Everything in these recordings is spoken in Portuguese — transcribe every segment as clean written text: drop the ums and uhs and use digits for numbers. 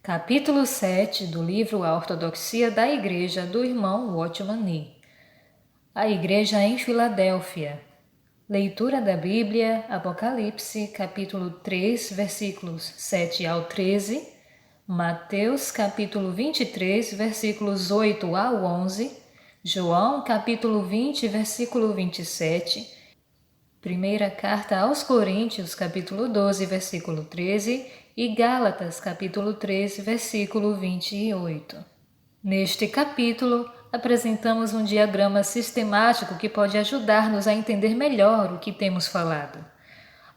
Capítulo 7 do livro A Ortodoxia da Igreja do irmão Watchman Nee. A Igreja em Filadélfia. Leitura da Bíblia, Apocalipse, capítulo 3, versículos 7 ao 13, Mateus, capítulo 23, versículos 8 ao 11, João, capítulo 20, versículo 27, Primeira Carta aos Coríntios, capítulo 12, versículo 13 e Gálatas, capítulo 3, versículo 28. Neste capítulo, apresentamos um diagrama sistemático que pode ajudar-nos a entender melhor o que temos falado.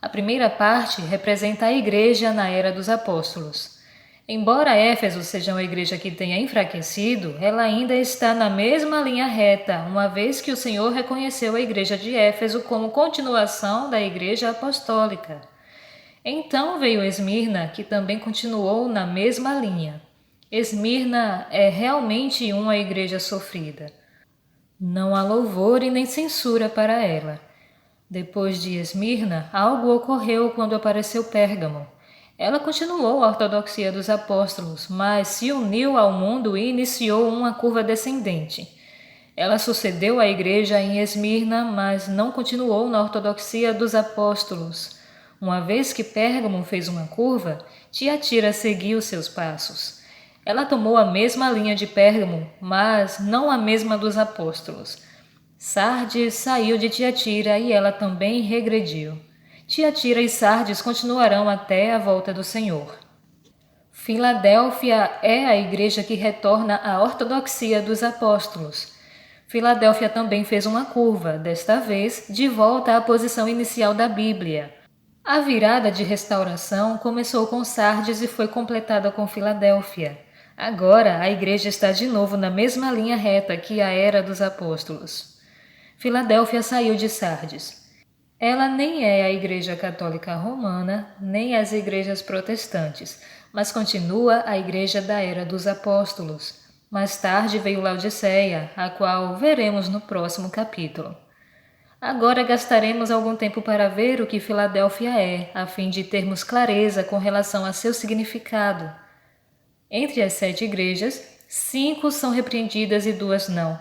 A primeira parte representa a Igreja na Era dos Apóstolos. Embora Éfeso seja uma igreja que tenha enfraquecido, ela ainda está na mesma linha reta, uma vez que o Senhor reconheceu a igreja de Éfeso como continuação da igreja apostólica. Então veio Esmirna, que também continuou na mesma linha. Esmirna é realmente uma igreja sofrida. Não há louvor e nem censura para ela. Depois de Esmirna, algo ocorreu quando apareceu Pérgamo. Ela continuou a ortodoxia dos apóstolos, mas se uniu ao mundo e iniciou uma curva descendente. Ela sucedeu à igreja em Esmirna, mas não continuou na ortodoxia dos apóstolos. Uma vez que Pérgamo fez uma curva, Tiatira seguiu seus passos. Ela tomou a mesma linha de Pérgamo, mas não a mesma dos apóstolos. Sardes saiu de Tiatira e ela também regrediu. Tiatira e Sardes continuarão até a volta do Senhor. Filadélfia é a igreja que retorna à ortodoxia dos apóstolos. Filadélfia também fez uma curva, desta vez de volta à posição inicial da Bíblia. A virada de restauração começou com Sardes e foi completada com Filadélfia. Agora a igreja está de novo na mesma linha reta que a era dos apóstolos. Filadélfia saiu de Sardes. Ela nem é a Igreja Católica Romana, nem as igrejas protestantes, mas continua a Igreja da Era dos Apóstolos. Mais tarde veio Laodiceia, a qual veremos no próximo capítulo. Agora gastaremos algum tempo para ver o que Filadélfia é, a fim de termos clareza com relação a seu significado. Entre as 7 igrejas, 5 são repreendidas e 2 não.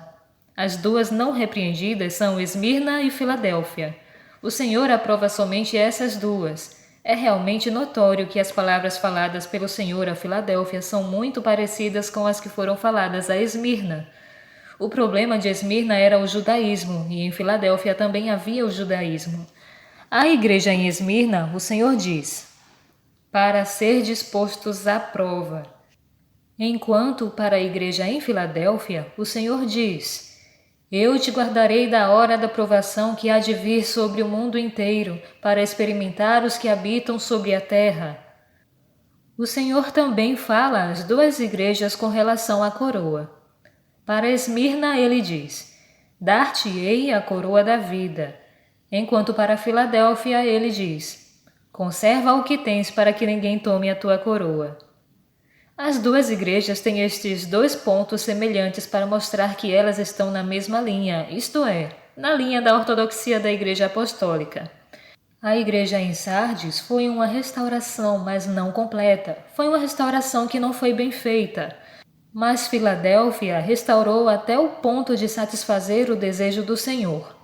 As 2 não repreendidas são Esmirna e Filadélfia. O Senhor aprova somente essas 2. É realmente notório que as palavras faladas pelo Senhor a Filadélfia são muito parecidas com as que foram faladas a Esmirna. O problema de Esmirna era o judaísmo, e em Filadélfia também havia o judaísmo. À igreja em Esmirna, o Senhor diz: para ser dispostos à prova. Enquanto para a igreja em Filadélfia, o Senhor diz: eu te guardarei da hora da provação que há de vir sobre o mundo inteiro, para experimentar os que habitam sobre a terra. O Senhor também fala às 2 igrejas com relação à coroa. Para Esmirna ele diz: dar-te-ei a coroa da vida. Enquanto para Filadélfia ele diz: conserva o que tens para que ninguém tome a tua coroa. As 2 igrejas têm estes 2 pontos semelhantes para mostrar que elas estão na mesma linha, isto é, na linha da ortodoxia da Igreja Apostólica. A igreja em Sardes foi uma restauração, mas não completa. Foi uma restauração que não foi bem feita. Mas Filadélfia restaurou até o ponto de satisfazer o desejo do Senhor.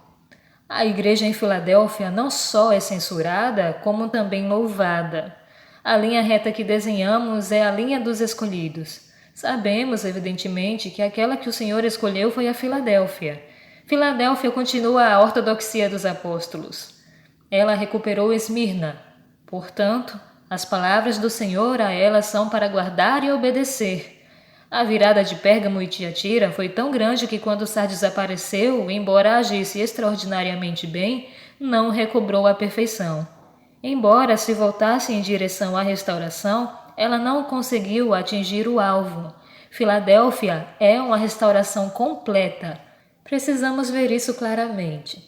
A igreja em Filadélfia não só é censurada, como também louvada. A linha reta que desenhamos é a linha dos escolhidos. Sabemos, evidentemente, que aquela que o Senhor escolheu foi a Filadélfia. Filadélfia continua a ortodoxia dos apóstolos. Ela recuperou Esmirna. Portanto, as palavras do Senhor a ela são para guardar e obedecer. A virada de Pérgamo e Tiatira foi tão grande que quando Sardes apareceu, embora agisse extraordinariamente bem, não recobrou a perfeição. Embora se voltasse em direção à restauração, ela não conseguiu atingir o alvo. Filadélfia é uma restauração completa. Precisamos ver isso claramente.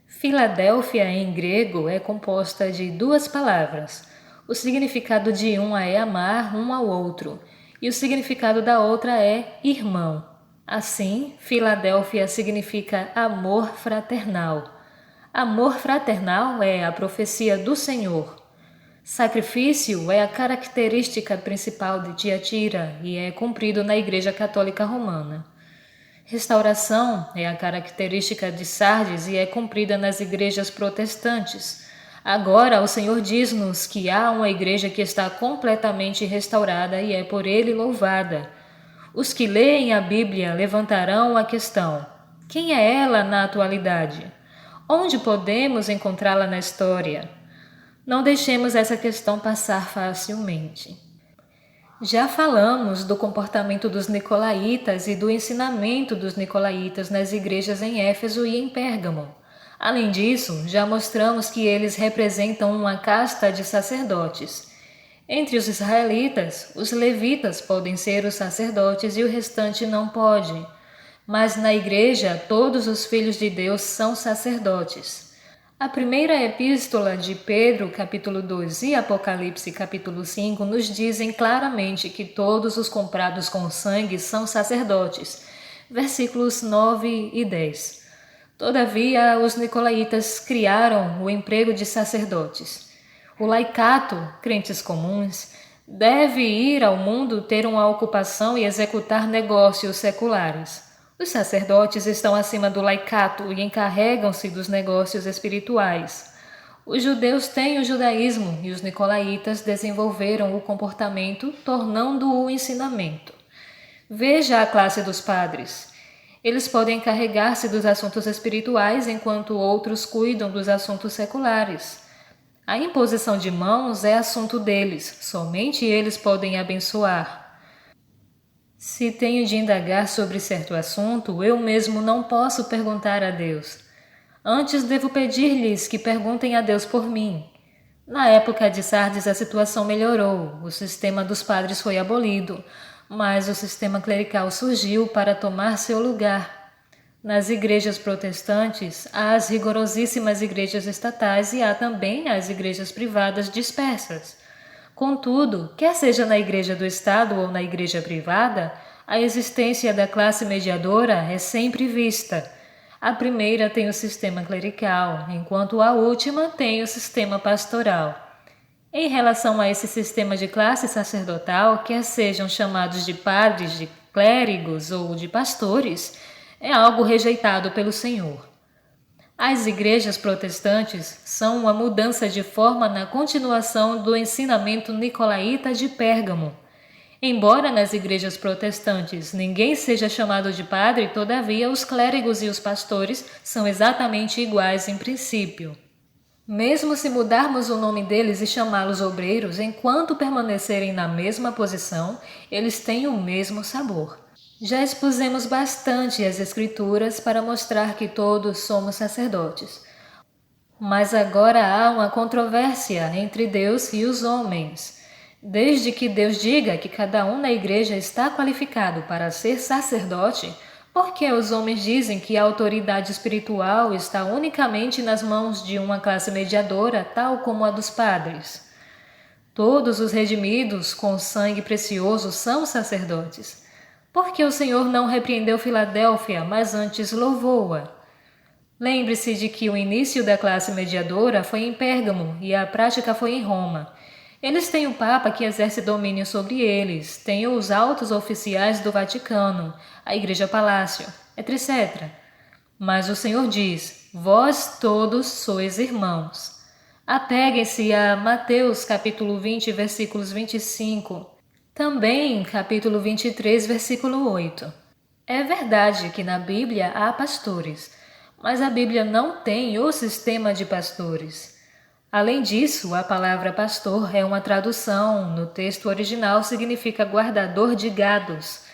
Filadélfia em grego é composta de 2 palavras. O significado de uma é amar um ao outro, e o significado da outra é irmão. Assim, Filadélfia significa amor fraternal. Amor fraternal é a profecia do Senhor. Sacrifício é a característica principal de Tiatira e é cumprido na Igreja Católica Romana. Restauração é a característica de Sardes e é cumprida nas igrejas protestantes. Agora, o Senhor diz-nos que há uma igreja que está completamente restaurada e é por Ele louvada. Os que leem a Bíblia levantarão a questão: quem é ela na atualidade? Onde podemos encontrá-la na história? Não deixemos essa questão passar facilmente. Já falamos do comportamento dos nicolaítas e do ensinamento dos nicolaítas nas igrejas em Éfeso e em Pérgamo. Além disso, já mostramos que eles representam uma casta de sacerdotes. Entre os israelitas, os levitas podem ser os sacerdotes e o restante não pode. Mas na igreja, todos os filhos de Deus são sacerdotes. A primeira epístola de Pedro, capítulo 2 e Apocalipse, capítulo 5, nos dizem claramente que todos os comprados com sangue são sacerdotes. Versículos 9 e 10. Todavia, os nicolaítas criaram o emprego de sacerdotes. O laicato, crentes comuns, deve ir ao mundo ter uma ocupação e executar negócios seculares. Os sacerdotes estão acima do laicato e encarregam-se dos negócios espirituais. Os judeus têm o judaísmo e os nicolaítas desenvolveram o comportamento, tornando-o ensinamento. Veja a classe dos padres. Eles podem encarregar-se dos assuntos espirituais enquanto outros cuidam dos assuntos seculares. A imposição de mãos é assunto deles, somente eles podem abençoar. Se tenho de indagar sobre certo assunto, eu mesmo não posso perguntar a Deus. Antes devo pedir-lhes que perguntem a Deus por mim. Na época de Sardes a situação melhorou, o sistema dos padres foi abolido, mas o sistema clerical surgiu para tomar seu lugar. Nas igrejas protestantes, há as rigorosíssimas igrejas estatais e há também as igrejas privadas dispersas. Contudo, quer seja na igreja do Estado ou na igreja privada, a existência da classe mediadora é sempre vista. A primeira tem o sistema clerical, enquanto a última tem o sistema pastoral. Em relação a esse sistema de classe sacerdotal, quer sejam chamados de padres, de clérigos ou de pastores, é algo rejeitado pelo Senhor. As igrejas protestantes são uma mudança de forma na continuação do ensinamento nicolaíta de Pérgamo. Embora nas igrejas protestantes ninguém seja chamado de padre, todavia os clérigos e os pastores são exatamente iguais em princípio. Mesmo se mudarmos o nome deles e chamá-los obreiros, enquanto permanecerem na mesma posição, eles têm o mesmo sabor. Já expusemos bastante as Escrituras para mostrar que todos somos sacerdotes. Mas agora há uma controvérsia entre Deus e os homens. Desde que Deus diga que cada um na igreja está qualificado para ser sacerdote, por que os homens dizem que a autoridade espiritual está unicamente nas mãos de uma classe mediadora, tal como a dos padres? Todos os redimidos com sangue precioso são sacerdotes. Por que o Senhor não repreendeu Filadélfia, mas antes louvou-a? Lembre-se de que o início da classe mediadora foi em Pérgamo e a prática foi em Roma. Eles têm o Papa que exerce domínio sobre eles, têm os altos oficiais do Vaticano, a Igreja Palácio, etc. Mas o Senhor diz: vós todos sois irmãos. Apeguem-se a Mateus capítulo 20, versículos 25. Também capítulo 23, versículo 8. É verdade que na Bíblia há pastores, mas a Bíblia não tem o sistema de pastores. Além disso, a palavra pastor é uma tradução. No texto original significa guardador de gados.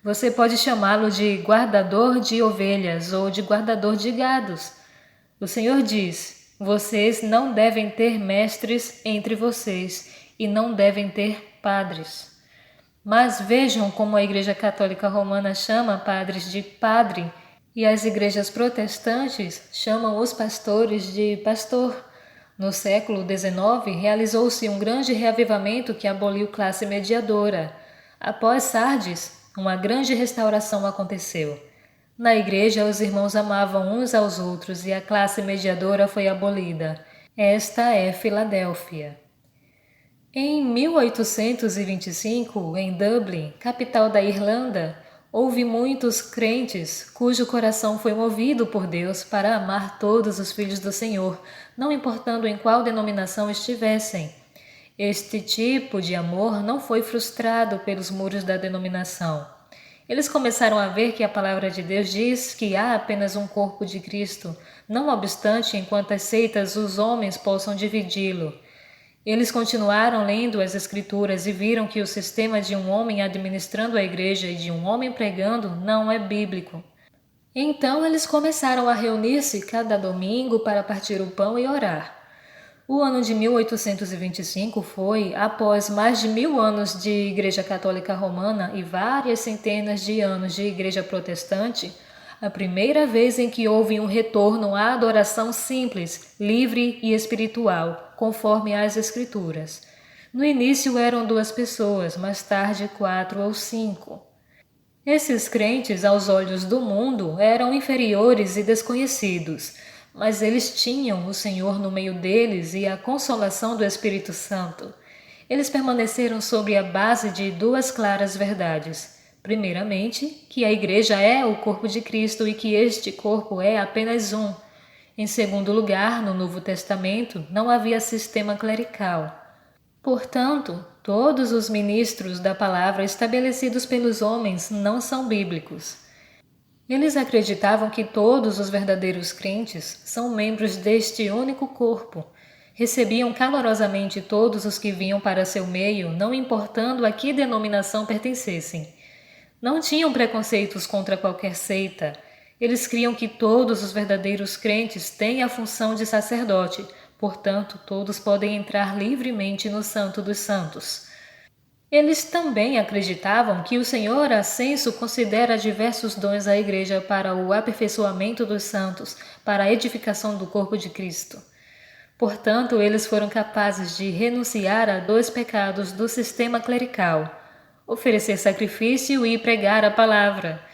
Você pode chamá-lo de guardador de ovelhas ou de guardador de gados. O Senhor diz: vocês não devem ter mestres entre vocês e não devem ter padres. Mas vejam como a Igreja Católica Romana chama padres de padre e as igrejas protestantes chamam os pastores de pastor. No século XIX, realizou-se um grande reavivamento que aboliu classe mediadora. Após Sardes, uma grande restauração aconteceu. Na igreja, os irmãos amavam uns aos outros e a classe mediadora foi abolida. Esta é Filadélfia. Em 1825, em Dublin, capital da Irlanda, houve muitos crentes cujo coração foi movido por Deus para amar todos os filhos do Senhor, não importando em qual denominação estivessem. Este tipo de amor não foi frustrado pelos muros da denominação. Eles começaram a ver que a palavra de Deus diz que há apenas um corpo de Cristo, não obstante, enquanto as seitas os homens possam dividi-lo. Eles continuaram lendo as Escrituras e viram que o sistema de um homem administrando a igreja e de um homem pregando não é bíblico. Então eles começaram a reunir-se cada domingo para partir o pão e orar. O ano de 1825 foi, após mais de 1000 anos de Igreja Católica Romana e várias centenas de anos de Igreja Protestante, a primeira vez em que houve um retorno à adoração simples, livre e espiritual, conforme as Escrituras. No início eram 2 pessoas, mais tarde 4 ou 5. Esses crentes, aos olhos do mundo, eram inferiores e desconhecidos, mas eles tinham o Senhor no meio deles e a consolação do Espírito Santo. Eles permaneceram sobre a base de 2 claras verdades. Primeiramente, que a igreja é o corpo de Cristo e que este corpo é apenas um. Em segundo lugar, no Novo Testamento não havia sistema clerical. Portanto, todos os ministros da palavra estabelecidos pelos homens não são bíblicos. Eles acreditavam que todos os verdadeiros crentes são membros deste único corpo. Recebiam calorosamente todos os que vinham para seu meio, não importando a que denominação pertencessem. Não tinham preconceitos contra qualquer seita. Eles criam que todos os verdadeiros crentes têm a função de sacerdote, portanto, todos podem entrar livremente no Santo dos Santos. Eles também acreditavam que o Senhor Ascenso considera diversos dons à Igreja para o aperfeiçoamento dos santos, para a edificação do corpo de Cristo. Portanto, eles foram capazes de renunciar a 2 pecados do sistema clerical: oferecer sacrifício e pregar a palavra.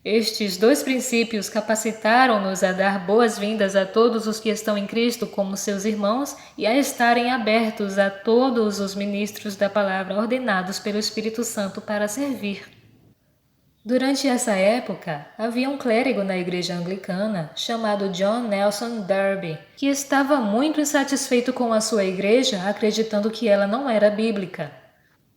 Estes 2 princípios capacitaram-nos a dar boas-vindas a todos os que estão em Cristo como seus irmãos e a estarem abertos a todos os ministros da palavra ordenados pelo Espírito Santo para servir. Durante essa época, havia um clérigo na igreja anglicana chamado John Nelson Darby, que estava muito insatisfeito com a sua igreja, acreditando que ela não era bíblica.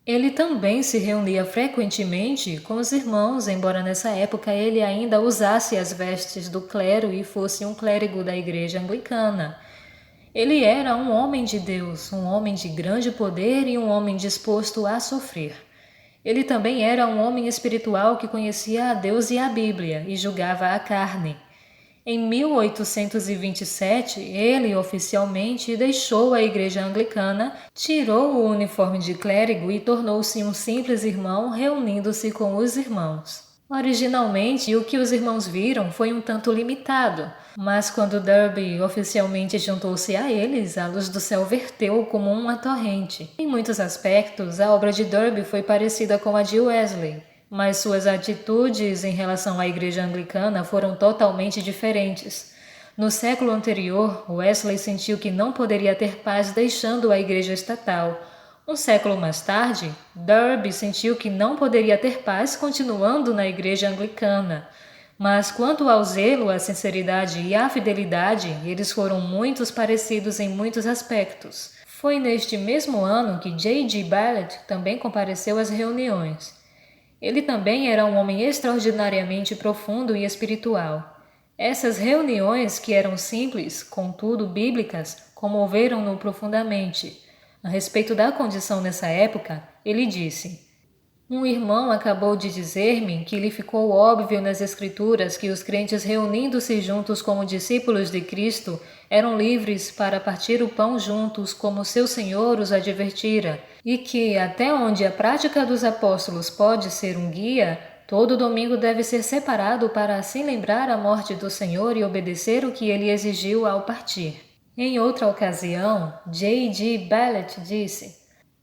Ele também se reunia frequentemente com os irmãos, embora nessa época ele ainda usasse as vestes do clero e fosse um clérigo da igreja anglicana. Ele era um homem de Deus, um homem de grande poder e um homem disposto a sofrer. Ele também era um homem espiritual que conhecia a Deus e a Bíblia e julgava a carne. Em 1827, ele oficialmente deixou a igreja anglicana, tirou o uniforme de clérigo e tornou-se um simples irmão reunindo-se com os irmãos. Originalmente, o que os irmãos viram foi um tanto limitado, mas quando Darby oficialmente juntou-se a eles, a luz do céu verteu como uma torrente. Em muitos aspectos, a obra de Darby foi parecida com a de Wesley, mas suas atitudes em relação à igreja anglicana foram totalmente diferentes. No século anterior, Wesley sentiu que não poderia ter paz deixando a igreja estatal. Um século mais tarde, Darby sentiu que não poderia ter paz continuando na igreja anglicana. Mas quanto ao zelo, à sinceridade e à fidelidade, eles foram muito parecidos em muitos aspectos. Foi neste mesmo ano que J.G. Ballard também compareceu às reuniões. Ele também era um homem extraordinariamente profundo e espiritual. Essas reuniões, que eram simples, contudo bíblicas, comoveram-no profundamente. A respeito da condição nessa época, ele disse: "Um irmão acabou de dizer-me que lhe ficou óbvio nas Escrituras que os crentes reunindo-se juntos como discípulos de Cristo eram livres para partir o pão juntos como seu Senhor os advertira, e que, até onde a prática dos apóstolos pode ser um guia, todo domingo deve ser separado para assim lembrar a morte do Senhor e obedecer o que ele exigiu ao partir." Em outra ocasião, J.G. Ballard disse: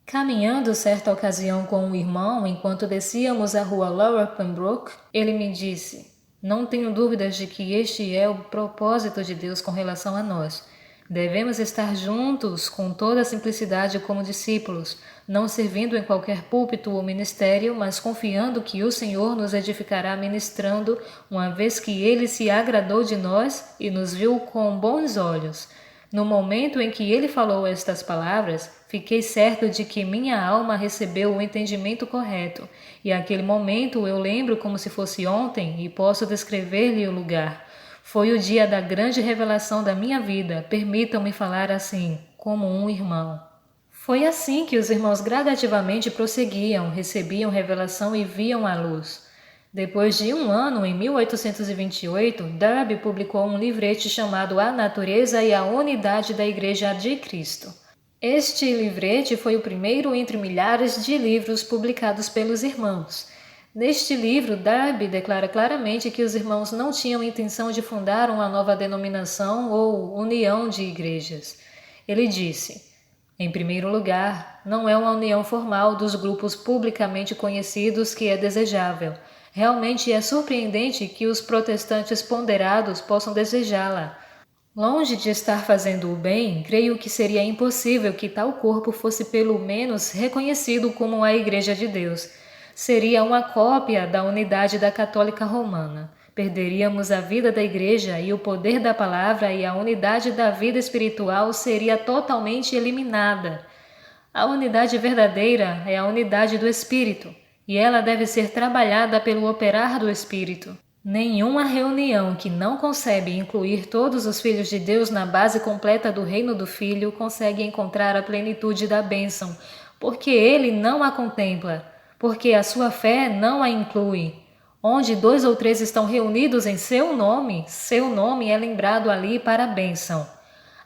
"Caminhando certa ocasião com um irmão enquanto descíamos a rua Lower Pembroke, ele me disse: 'Não tenho dúvidas de que este é o propósito de Deus com relação a nós. Devemos estar juntos com toda a simplicidade como discípulos, não servindo em qualquer púlpito ou ministério, mas confiando que o Senhor nos edificará ministrando, uma vez que Ele se agradou de nós e nos viu com bons olhos. No momento em que ele falou estas palavras, fiquei certo de que minha alma recebeu o entendimento correto, e aquele momento eu lembro como se fosse ontem e posso descrever-lhe o lugar. Foi o dia da grande revelação da minha vida, permitam-me falar assim, como um irmão. Foi assim que os irmãos gradativamente prosseguiam, recebiam revelação e viam a luz. Depois de um ano, em 1828, Darby publicou um livrete chamado A Natureza e a Unidade da Igreja de Cristo. Este livrete foi o primeiro entre milhares de livros publicados pelos irmãos. Neste livro, Darby declara claramente que os irmãos não tinham intenção de fundar uma nova denominação ou união de igrejas. Ele disse: em primeiro lugar, não é uma união formal dos grupos publicamente conhecidos que é desejável. Realmente é surpreendente que os protestantes ponderados possam desejá-la. Longe de estar fazendo o bem, creio que seria impossível que tal corpo fosse pelo menos reconhecido como a Igreja de Deus. Seria uma cópia da unidade da Católica Romana. Perderíamos a vida da Igreja e o poder da palavra, e a unidade da vida espiritual seria totalmente eliminada. A unidade verdadeira é a unidade do Espírito, e ela deve ser trabalhada pelo operar do Espírito. Nenhuma reunião que não concebe incluir todos os filhos de Deus na base completa do reino do Filho consegue encontrar a plenitude da bênção, porque ele não a contempla, porque a sua fé não a inclui. Onde 2 ou 3 estão reunidos em seu nome é lembrado ali para a bênção.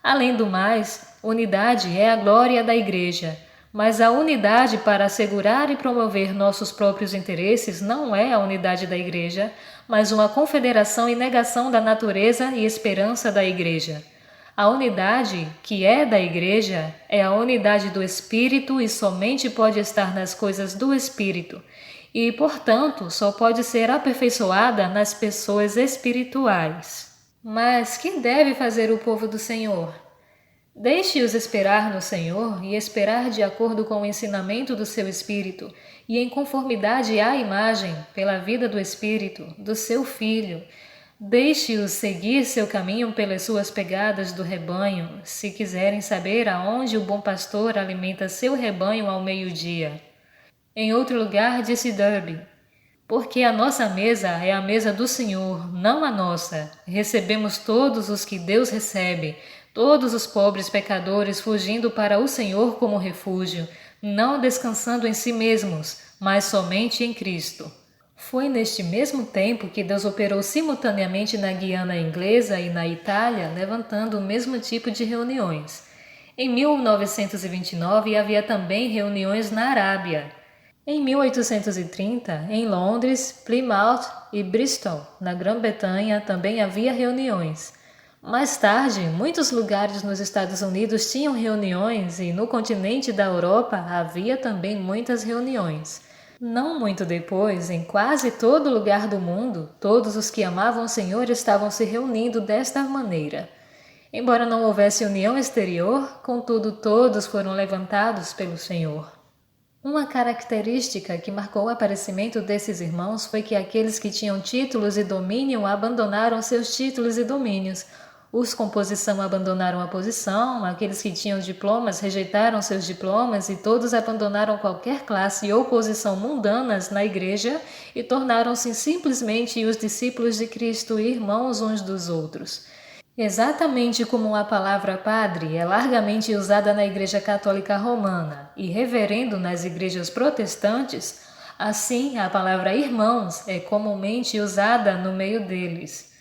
Além do mais, unidade é a glória da Igreja, mas a unidade para assegurar e promover nossos próprios interesses não é a unidade da Igreja, mas uma confederação e negação da natureza e esperança da Igreja. A unidade, que é da Igreja, é a unidade do Espírito e somente pode estar nas coisas do Espírito, e, portanto, só pode ser aperfeiçoada nas pessoas espirituais. Mas que deve fazer o povo do Senhor? Deixe-os esperar no Senhor e esperar de acordo com o ensinamento do seu Espírito e em conformidade à imagem, pela vida do Espírito, do seu Filho. Deixe-os seguir seu caminho pelas suas pegadas do rebanho, se quiserem saber aonde o bom pastor alimenta seu rebanho ao meio-dia. Em outro lugar, disse Darby: porque a nossa mesa é a mesa do Senhor, não a nossa. Recebemos todos os que Deus recebe, todos os pobres pecadores fugindo para o Senhor como refúgio, não descansando em si mesmos, mas somente em Cristo. Foi neste mesmo tempo que Deus operou simultaneamente na Guiana Inglesa e na Itália, levantando o mesmo tipo de reuniões. Em 1929 havia também reuniões na Arábia. Em 1830, em Londres, Plymouth e Bristol, na Grã-Bretanha, também havia reuniões. Mais tarde, muitos lugares nos Estados Unidos tinham reuniões e no continente da Europa havia também muitas reuniões. Não muito depois, em quase todo lugar do mundo, todos os que amavam o Senhor estavam se reunindo desta maneira. Embora não houvesse união exterior, contudo todos foram levantados pelo Senhor. Uma característica que marcou o aparecimento desses irmãos foi que aqueles que tinham títulos e domínio abandonaram seus títulos e domínios. Os com posição abandonaram a posição, aqueles que tinham diplomas rejeitaram seus diplomas e todos abandonaram qualquer classe ou posição mundanas na igreja e tornaram-se simplesmente os discípulos de Cristo e irmãos uns dos outros. Exatamente como a palavra padre é largamente usada na Igreja Católica Romana e reverendo nas igrejas protestantes, assim a palavra irmãos é comumente usada no meio deles.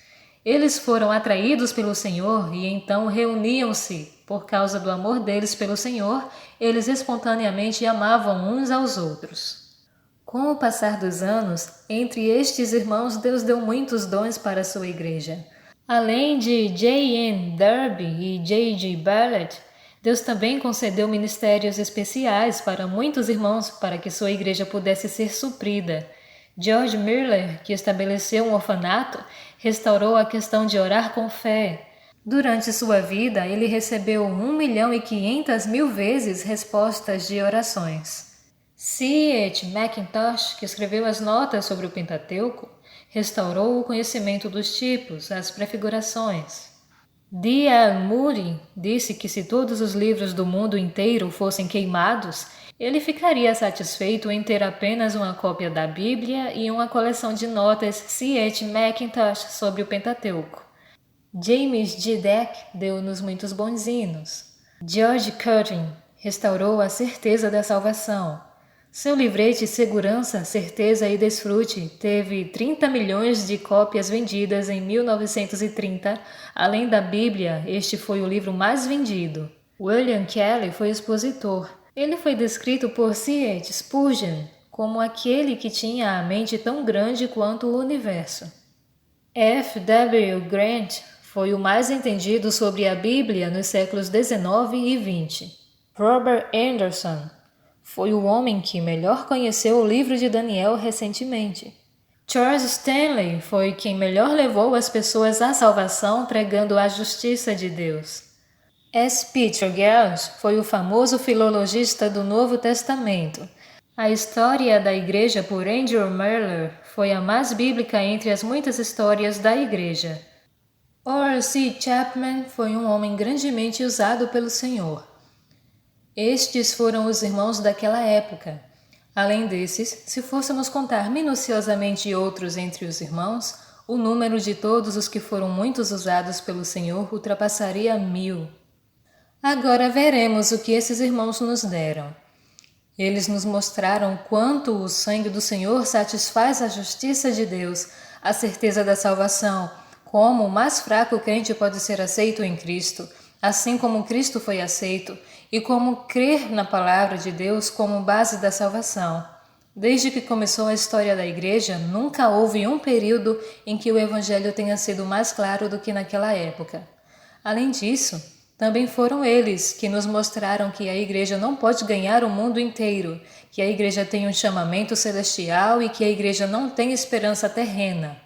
Eles foram atraídos pelo Senhor e então reuniam-se. Por causa do amor deles pelo Senhor, eles espontaneamente amavam uns aos outros. Com o passar dos anos, entre estes irmãos Deus deu muitos dons para a sua igreja. Além de J.N. Darby e J.G. Bartlett, Deus também concedeu ministérios especiais para muitos irmãos para que sua igreja pudesse ser suprida. George Mueller, que estabeleceu um orfanato, restaurou a questão de orar com fé. Durante sua vida, ele recebeu 1.500.000 vezes respostas de orações. C.H. Mackintosh, que escreveu as notas sobre o Pentateuco, restaurou o conhecimento dos tipos, as prefigurações. D.L. Moody disse que se todos os livros do mundo inteiro fossem queimados, ele ficaria satisfeito em ter apenas uma cópia da Bíblia e uma coleção de notas C.H. Mackintosh sobre o Pentateuco. James G. Deck deu-nos muitos bons hinos. George Curtin restaurou a certeza da salvação. Seu livrete Segurança, Certeza e Desfrute teve 30 milhões de cópias vendidas em 1930. Além da Bíblia, este foi o livro mais vendido. William Kelly foi expositor. Ele foi descrito por C.H. Spurgeon como aquele que tinha a mente tão grande quanto o universo. F. W. Grant foi o mais entendido sobre a Bíblia nos séculos XIX e XX. Robert Anderson foi o homem que melhor conheceu o livro de Daniel recentemente. Charles Stanley foi quem melhor levou as pessoas à salvação pregando a justiça de Deus. S. Peter Giles foi o famoso filologista do Novo Testamento. A história da Igreja por Andrew Miller foi a mais bíblica entre as muitas histórias da Igreja. Oral C. Chapman foi um homem grandemente usado pelo Senhor. Estes foram os irmãos daquela época. Além desses, se fôssemos contar minuciosamente outros entre os irmãos, o número de todos os que foram muitos usados pelo Senhor ultrapassaria 1000. Agora veremos o que esses irmãos nos deram. Eles nos mostraram quanto o sangue do Senhor satisfaz a justiça de Deus, a certeza da salvação, como o mais fraco crente pode ser aceito em Cristo, assim como Cristo foi aceito, e como crer na palavra de Deus como base da salvação. Desde que começou a história da Igreja, nunca houve um período em que o Evangelho tenha sido mais claro do que naquela época. Além disso, também foram eles que nos mostraram que a Igreja não pode ganhar o mundo inteiro, que a Igreja tem um chamamento celestial e que a Igreja não tem esperança terrena.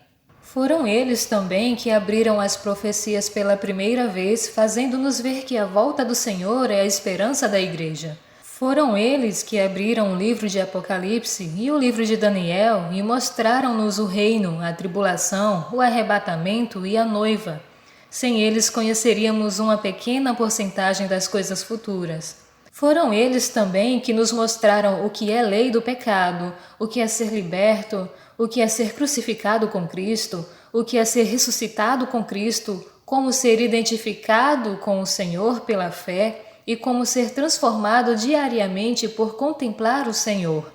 Foram eles também que abriram as profecias pela primeira vez, fazendo-nos ver que a volta do Senhor é a esperança da Igreja. Foram eles que abriram o livro de Apocalipse e o livro de Daniel e mostraram-nos o reino, a tribulação, o arrebatamento e a noiva. Sem eles conheceríamos uma pequena porcentagem das coisas futuras. Foram eles também que nos mostraram o que é lei do pecado, o que é ser liberto, o que é ser crucificado com Cristo, o que é ser ressuscitado com Cristo, como ser identificado com o Senhor pela fé e como ser transformado diariamente por contemplar o Senhor.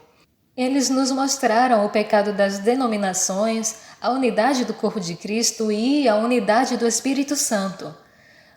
Eles nos mostraram o pecado das denominações, a unidade do corpo de Cristo e a unidade do Espírito Santo.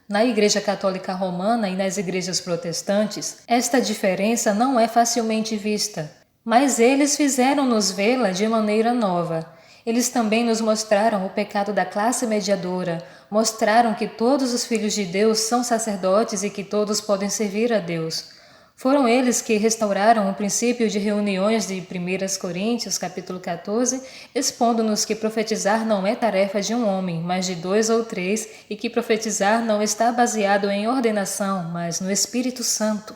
Na Igreja Católica Romana e nas igrejas protestantes, esta diferença não é facilmente vista, mas eles fizeram-nos vê-la de maneira nova. Eles também nos mostraram o pecado da classe mediadora, mostraram que todos os filhos de Deus são sacerdotes e que todos podem servir a Deus. Foram eles que restauraram o princípio de reuniões de 1 Coríntios, capítulo 14, expondo-nos que profetizar não é tarefa de um homem, mas de 2 ou 3, e que profetizar não está baseado em ordenação, mas no Espírito Santo.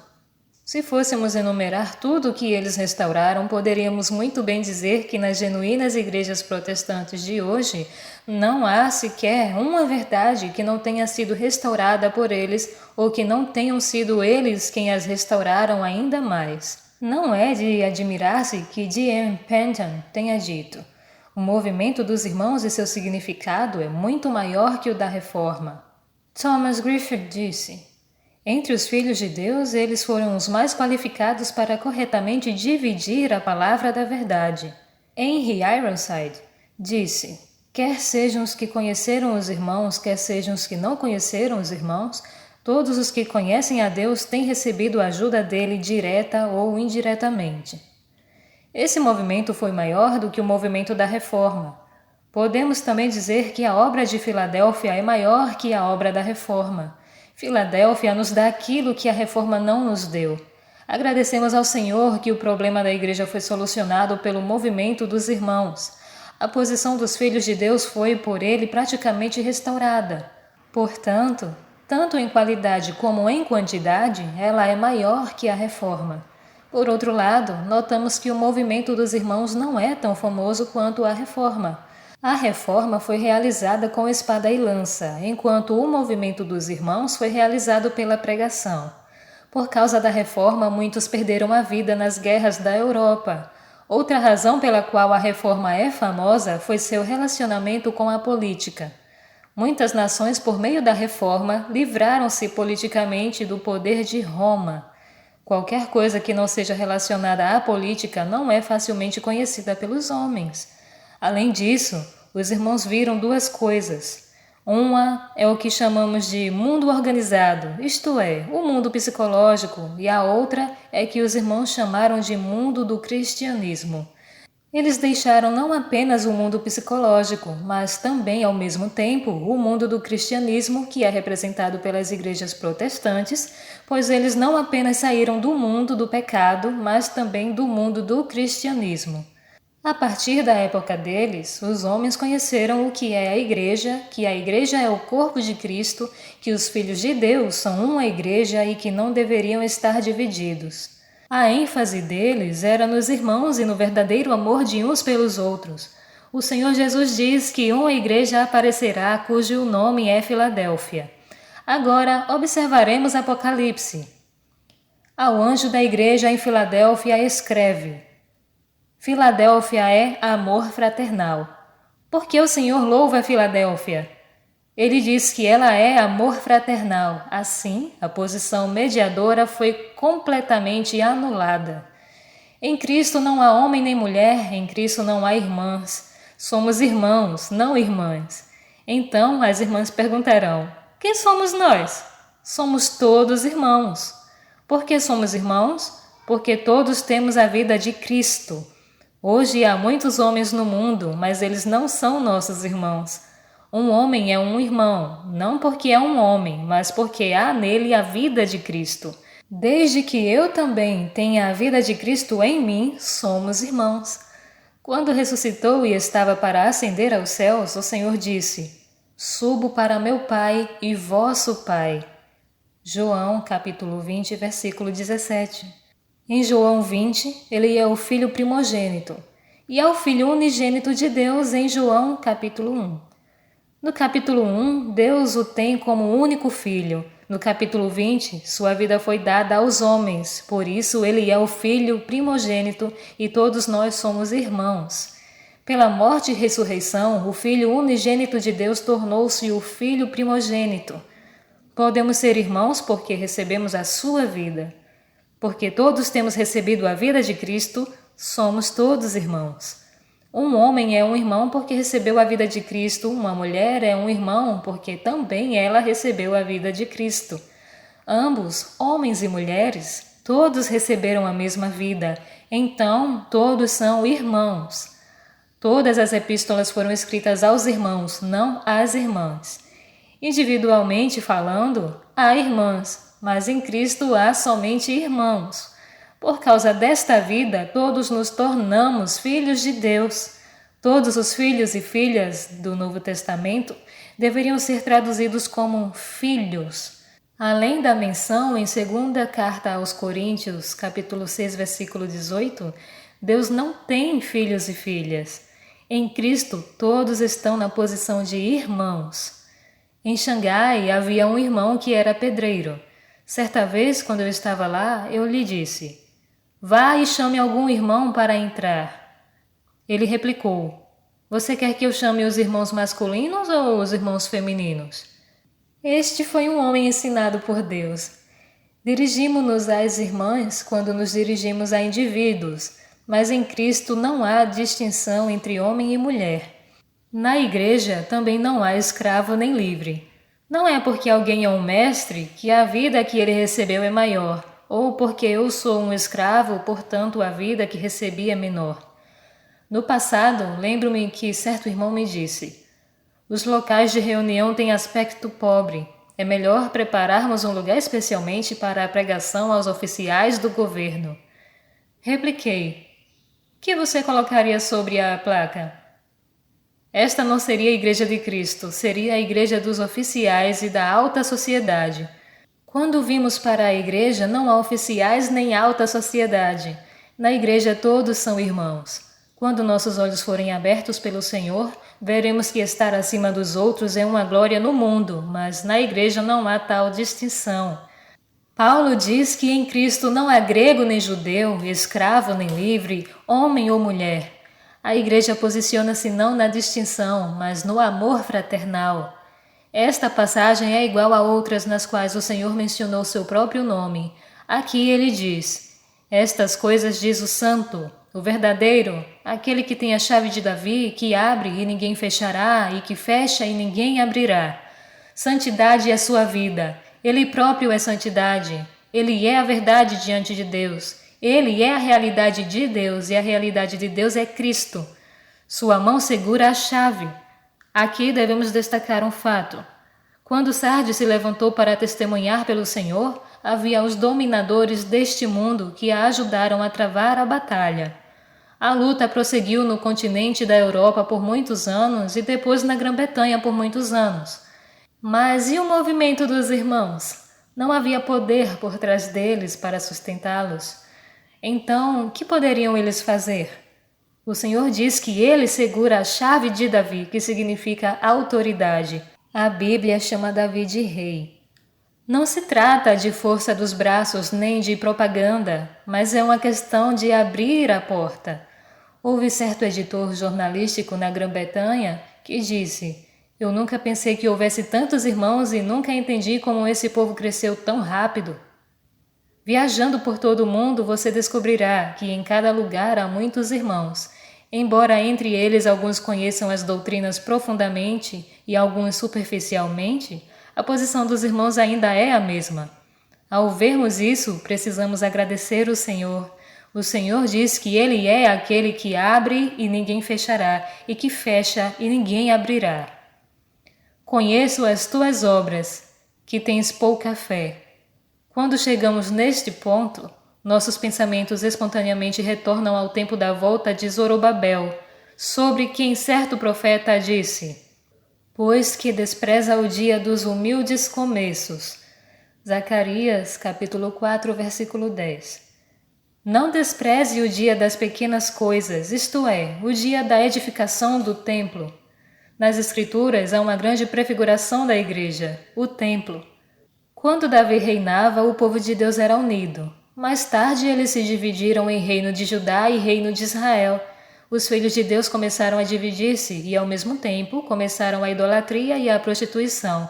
Se fôssemos enumerar tudo o que eles restauraram, poderíamos muito bem dizer que nas genuínas igrejas protestantes de hoje não há sequer uma verdade que não tenha sido restaurada por eles ou que não tenham sido eles quem as restauraram ainda mais. Não é de admirar-se que D.M. Penton tenha dito: o movimento dos irmãos e seu significado é muito maior que o da reforma. Thomas Griffith disse: entre os filhos de Deus, eles foram os mais qualificados para corretamente dividir a palavra da verdade. Henry Ironside disse: quer sejam os que conheceram os irmãos, quer sejam os que não conheceram os irmãos, todos os que conhecem a Deus têm recebido a ajuda dele direta ou indiretamente. Esse movimento foi maior do que o movimento da Reforma. Podemos também dizer que a obra de Filadélfia é maior que a obra da Reforma. Filadélfia nos dá aquilo que a Reforma não nos deu. Agradecemos ao Senhor que o problema da igreja foi solucionado pelo movimento dos irmãos. A posição dos filhos de Deus foi, por ele, praticamente restaurada. Portanto, tanto em qualidade como em quantidade, ela é maior que a Reforma. Por outro lado, notamos que o movimento dos irmãos não é tão famoso quanto a Reforma. A Reforma foi realizada com espada e lança, enquanto o movimento dos irmãos foi realizado pela pregação. Por causa da Reforma, muitos perderam a vida nas guerras da Europa. Outra razão pela qual a Reforma é famosa foi seu relacionamento com a política. Muitas nações, por meio da Reforma, livraram-se politicamente do poder de Roma. Qualquer coisa que não seja relacionada à política não é facilmente conhecida pelos homens. Além disso, os irmãos viram duas coisas. Uma é o que chamamos de mundo organizado, isto é, o mundo psicológico, e a outra é que os irmãos chamaram de mundo do cristianismo. Eles deixaram não apenas o mundo psicológico, mas também, ao mesmo tempo, o mundo do cristianismo, que é representado pelas igrejas protestantes, pois eles não apenas saíram do mundo do pecado, mas também do mundo do cristianismo. A partir da época deles, os homens conheceram o que é a igreja, que a igreja é o corpo de Cristo, que os filhos de Deus são uma igreja e que não deveriam estar divididos. A ênfase deles era nos irmãos e no verdadeiro amor de uns pelos outros. O Senhor Jesus diz que uma igreja aparecerá cujo nome é Filadélfia. Agora observaremos Apocalipse. Ao anjo da igreja em Filadélfia escreve: Filadélfia é amor fraternal. Por que o Senhor louva Filadélfia? Ele diz que ela é amor fraternal. Assim, a posição mediadora foi completamente anulada. Em Cristo não há homem nem mulher, em Cristo não há irmãs. Somos irmãos, não irmãs. Então as irmãs perguntarão: quem somos nós? Somos todos irmãos. Por que somos irmãos? Porque todos temos a vida de Cristo. Hoje há muitos homens no mundo, mas eles não são nossos irmãos. Um homem é um irmão, não porque é um homem, mas porque há nele a vida de Cristo. Desde que eu também tenha a vida de Cristo em mim, somos irmãos. Quando ressuscitou e estava para ascender aos céus, o Senhor disse: Subo para meu Pai e vosso Pai. João, capítulo 20, versículo 17. Em João 20, ele é o Filho primogênito, e é o Filho unigênito de Deus em João, capítulo 1. No capítulo 1, Deus o tem como único filho. No capítulo 20, sua vida foi dada aos homens, por isso ele é o filho primogênito e todos nós somos irmãos. Pela morte e ressurreição, o Filho unigênito de Deus tornou-se o filho primogênito. Podemos ser irmãos porque recebemos a sua vida. Porque todos temos recebido a vida de Cristo, somos todos irmãos. Um homem é um irmão porque recebeu a vida de Cristo, uma mulher é um irmão porque também ela recebeu a vida de Cristo. Ambos, homens e mulheres, todos receberam a mesma vida, então todos são irmãos. Todas as epístolas foram escritas aos irmãos, não às irmãs. Individualmente falando, há irmãs, mas em Cristo há somente irmãos. Por causa desta vida, todos nos tornamos filhos de Deus. Todos os filhos e filhas do Novo Testamento deveriam ser traduzidos como filhos. Além da menção em 2ª Carta aos Coríntios, capítulo 6, versículo 18, Deus não tem filhos e filhas. Em Cristo, todos estão na posição de irmãos. Em Xangai havia um irmão que era pedreiro. Certa vez, quando eu estava lá, eu lhe disse: Vá e chame algum irmão para entrar. Ele replicou: Você quer que eu chame os irmãos masculinos ou os irmãos femininos? Este foi um homem ensinado por Deus. Dirigimo-nos às irmãs quando nos dirigimos a indivíduos, mas em Cristo não há distinção entre homem e mulher. Na igreja também não há escravo nem livre. Não é porque alguém é um mestre que a vida que ele recebeu é maior, ou porque eu sou um escravo, portanto a vida que recebi é menor. No passado, lembro-me que certo irmão me disse: Os locais de reunião têm aspecto pobre. É melhor prepararmos um lugar especialmente para a pregação aos oficiais do governo. Repliquei: Que você colocaria sobre a placa? Esta não seria a Igreja de Cristo, seria a Igreja dos oficiais e da alta sociedade. Quando vimos para a Igreja, não há oficiais nem alta sociedade. Na Igreja todos são irmãos. Quando nossos olhos forem abertos pelo Senhor, veremos que estar acima dos outros é uma glória no mundo, mas na Igreja não há tal distinção. Paulo diz que em Cristo não há grego nem judeu, escravo nem livre, homem ou mulher. A Igreja posiciona-se não na distinção, mas no amor fraternal. Esta passagem é igual a outras nas quais o Senhor mencionou seu próprio nome. Aqui ele diz: estas coisas diz o Santo, o verdadeiro, aquele que tem a chave de Davi, que abre e ninguém fechará, e que fecha e ninguém abrirá. Santidade é sua vida. Ele próprio é santidade. Ele é a verdade diante de Deus. Ele é a realidade de Deus e a realidade de Deus é Cristo. Sua mão segura a chave. Aqui devemos destacar um fato. Quando Sardes se levantou para testemunhar pelo Senhor, havia os dominadores deste mundo que a ajudaram a travar a batalha. A luta prosseguiu no continente da Europa por muitos anos e depois na Grã-Bretanha por muitos anos. Mas e o movimento dos irmãos? Não havia poder por trás deles para sustentá-los. Então, que poderiam eles fazer? O Senhor diz que ele segura a chave de Davi, que significa autoridade. A Bíblia chama Davi de rei. Não se trata de força dos braços nem de propaganda, mas é uma questão de abrir a porta. Houve certo editor jornalístico na Grã-Bretanha que disse: eu nunca pensei que houvesse tantos irmãos e nunca entendi como esse povo cresceu tão rápido. Viajando por todo o mundo, você descobrirá que em cada lugar há muitos irmãos. Embora entre eles alguns conheçam as doutrinas profundamente e alguns superficialmente, a posição dos irmãos ainda é a mesma. Ao vermos isso, precisamos agradecer o Senhor. O Senhor diz que Ele é aquele que abre e ninguém fechará, e que fecha e ninguém abrirá. Conheço as tuas obras, que tens pouca fé. Quando chegamos neste ponto, nossos pensamentos espontaneamente retornam ao tempo da volta de Zorobabel, sobre quem certo profeta disse: pois que despreza o dia dos humildes começos. Zacarias, capítulo 4, versículo 10. Não despreze o dia das pequenas coisas, isto é, o dia da edificação do templo. Nas Escrituras há uma grande prefiguração da igreja, o templo. Quando Davi reinava, o povo de Deus era unido. Mais tarde, eles se dividiram em reino de Judá e reino de Israel. Os filhos de Deus começaram a dividir-se e, ao mesmo tempo, começaram a idolatria e a prostituição.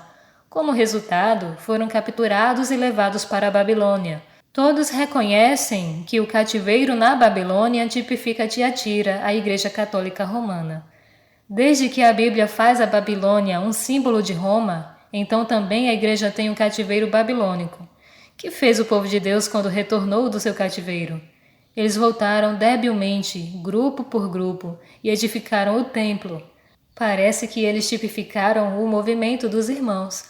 Como resultado, foram capturados e levados para a Babilônia. Todos reconhecem que o cativeiro na Babilônia tipifica Tiatira, a Igreja Católica Romana. Desde que a Bíblia faz a Babilônia um símbolo de Roma, então também a igreja tem um cativeiro babilônico. Que fez o povo de Deus quando retornou do seu cativeiro? Eles voltaram debilmente, grupo por grupo, e edificaram o templo. Parece que eles tipificaram o movimento dos irmãos.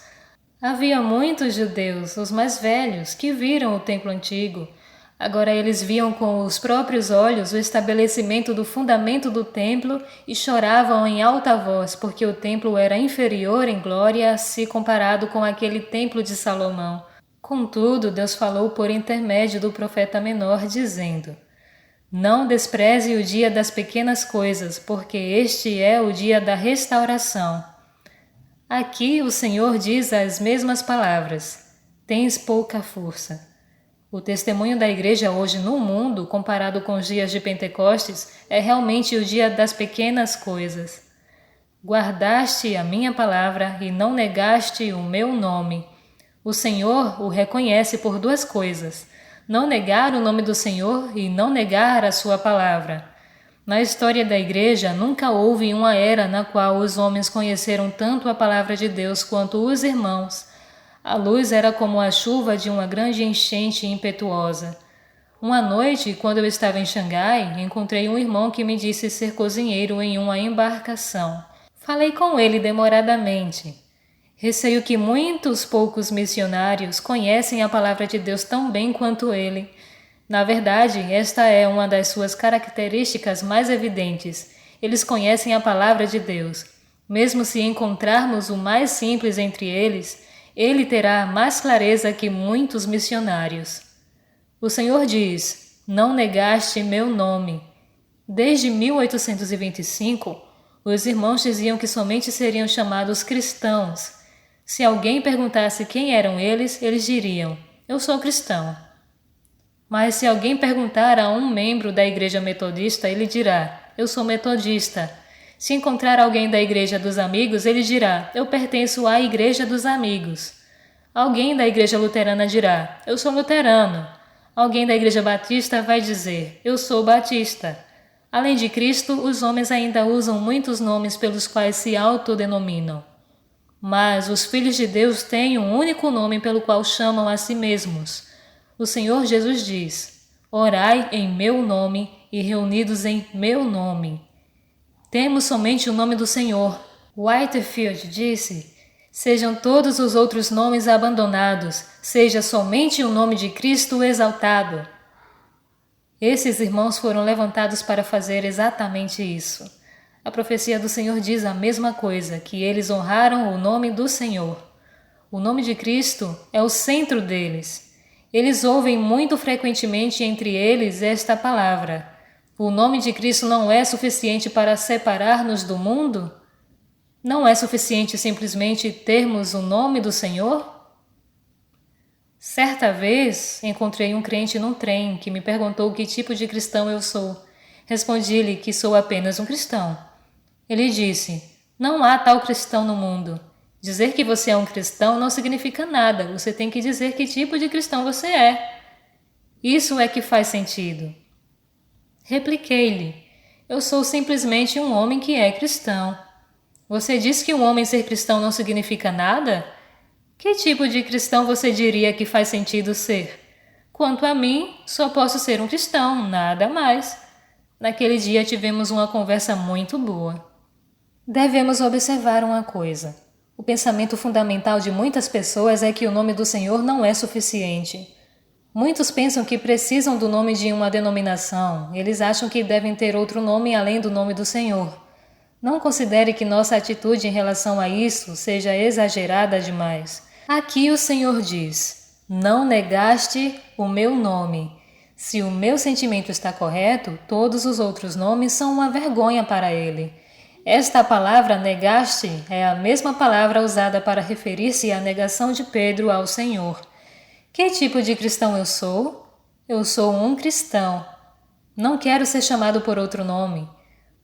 Havia muitos judeus, os mais velhos, que viram o templo antigo. Agora eles viam com os próprios olhos o estabelecimento do fundamento do templo e choravam em alta voz, porque o templo era inferior em glória se comparado com aquele templo de Salomão. Contudo, Deus falou por intermédio do profeta menor, dizendo: não despreze o dia das pequenas coisas, porque este é o dia da restauração. Aqui o Senhor diz as mesmas palavras: tens pouca força. O testemunho da igreja hoje no mundo, comparado com os dias de Pentecostes, é realmente o dia das pequenas coisas. Guardaste a minha palavra e não negaste o meu nome. O Senhor o reconhece por duas coisas: não negar o nome do Senhor e não negar a sua palavra. Na história da igreja, nunca houve uma era na qual os homens conheceram tanto a palavra de Deus quanto os irmãos. A luz era como a chuva de uma grande enchente impetuosa. Uma noite, quando eu estava em Xangai, encontrei um irmão que me disse ser cozinheiro em uma embarcação. Falei com ele demoradamente. Receio que muitos poucos missionários conhecem a palavra de Deus tão bem quanto ele. Na verdade, esta é uma das suas características mais evidentes. Eles conhecem a palavra de Deus. Mesmo se encontrarmos o mais simples entre eles, ele terá mais clareza que muitos missionários. O Senhor diz: não negaste meu nome. Desde 1825, os irmãos diziam que somente seriam chamados cristãos. Se alguém perguntasse quem eram eles diriam: eu sou cristão. Mas se alguém perguntar a um membro da igreja metodista, ele dirá: eu sou metodista. Se encontrar alguém da igreja dos amigos, ele dirá: eu pertenço à igreja dos amigos. Alguém da igreja luterana dirá: eu sou luterano. Alguém da igreja batista vai dizer: eu sou batista. Além de Cristo, os homens ainda usam muitos nomes pelos quais se autodenominam. Mas os filhos de Deus têm um único nome pelo qual chamam a si mesmos. O Senhor Jesus diz: orai em meu nome e reunidos em meu nome. Temos somente o nome do Senhor. Whitefield disse: sejam todos os outros nomes abandonados, seja somente o nome de Cristo exaltado. Esses irmãos foram levantados para fazer exatamente isso. A profecia do Senhor diz a mesma coisa, que eles honraram o nome do Senhor. O nome de Cristo é o centro deles. Eles ouvem muito frequentemente entre eles esta palavra: o nome de Cristo não é suficiente para separar-nos do mundo? Não é suficiente simplesmente termos o nome do Senhor? Certa vez, encontrei um crente num trem que me perguntou que tipo de cristão eu sou. Respondi-lhe que sou apenas um cristão. Ele disse: não há tal cristão no mundo. Dizer que você é um cristão não significa nada, você tem que dizer que tipo de cristão você é. Isso é que faz sentido. Repliquei-lhe: eu sou simplesmente um homem que é cristão. Você diz que um homem ser cristão não significa nada? Que tipo de cristão você diria que faz sentido ser? Quanto a mim, só posso ser um cristão, nada mais. Naquele dia tivemos uma conversa muito boa. Devemos observar uma coisa. O pensamento fundamental de muitas pessoas é que o nome do Senhor não é suficiente. Muitos pensam que precisam do nome de uma denominação. Eles acham que devem ter outro nome além do nome do Senhor. Não considere que nossa atitude em relação a isso seja exagerada demais. Aqui o Senhor diz: não negaste o meu nome. Se o meu sentimento está correto, todos os outros nomes são uma vergonha para ele. Esta palavra negaste é a mesma palavra usada para referir-se à negação de Pedro ao Senhor. Que tipo de cristão eu sou? Eu sou um cristão. Não quero ser chamado por outro nome.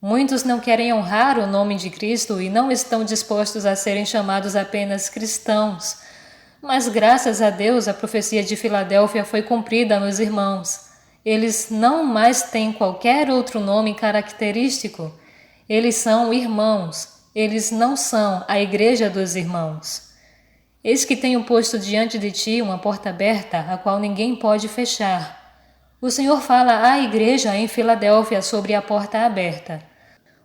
Muitos não querem honrar o nome de Cristo e não estão dispostos a serem chamados apenas cristãos. Mas graças a Deus a profecia de Filadélfia foi cumprida nos irmãos. Eles não mais têm qualquer outro nome característico. Eles são irmãos. Eles não são a igreja dos irmãos. Eis que tenho posto diante de ti uma porta aberta, a qual ninguém pode fechar. O Senhor fala à igreja em Filadélfia sobre a porta aberta.